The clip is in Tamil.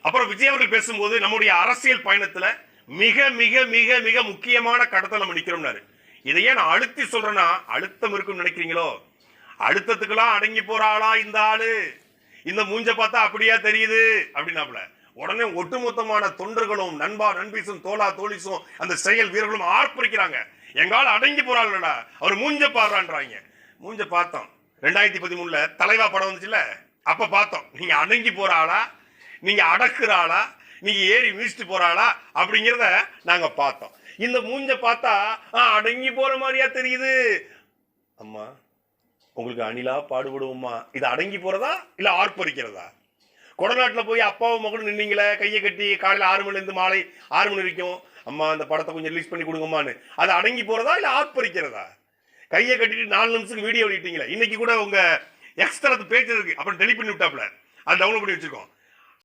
அப்புறம் விஜய் அவர்கள் பேசும்போது நம்முடைய அரசியல் பயணத்துல மிக மிக மிக மிக முக்கியமான கடத்தை நம்ம நிக்கிறோம்னாரு. இதையே நான் அழுத்தி சொல்றேன்னா, அழுத்தம் இருக்குன்னு நினைக்கிறீங்களோ? அழுத்தத்துக்கெல்லாம் அடங்கி போற ஆளா இந்த ஆளு? இந்த மூஞ்ச பார்த்தா அப்படியா தெரியுது அப்படின்னாப்ல. உடனே ஒட்டுமொத்தமான தொண்டர்களும் நண்பா நண்பீசும் தோலா தோழிசும் அந்த செயல் வீரர்களும் ஆர்ப்பரிக்கிறாங்க. எங்கால அடங்கி போறாள்டா, அவர் மூஞ்ச பாடுறான்றாங்க. மூஞ்ச பார்த்தோம் 2013 தலைவா படம் வந்துச்சுல, அப்ப பார்த்தோம். நீங்க அடங்கி போற ஆளா, நீங்க அடக்குற ஆளா, நீங்க ஏறி வீசிட்டு போற ஆளா அப்படிங்கிறத நாங்க பார்த்தோம். இந்த மூஞ்ச பார்த்தா அடங்கி போற மாதிரியா தெரியுது. அம்மா உங்களுக்கு அணிலா பாடுபடுவோமா? இது அடங்கி போறதா இல்ல ஆர்ப்பரிக்கிறதா? கொடநாட்டில் போய் அப்பாவும் மகனும் நின்னீங்களே, கையை கட்டி காலையில் 6 மணிலேருந்து மாலை 6 மணி வரைக்கும், அம்மா அந்த படத்தை கொஞ்சம் ரிலீஸ் பண்ணி கொடுங்கம்மான்னு, அது அடங்கி போறதா இல்ல ஆர்ப்பரிக்கிறதா? கையை கட்டிட்டு 4 நிமிஷத்துக்கு வீடியோ வெளியிட்டீங்களே, இன்னைக்கு கூட உங்க எக்ஸ்ட்ரா பேஜ் இருக்கு, அப்புறம் டெலிட் பண்ணி விட்டாப்ல, அது டவுன்லோட் பண்ணி வச்சிருக்கோம்.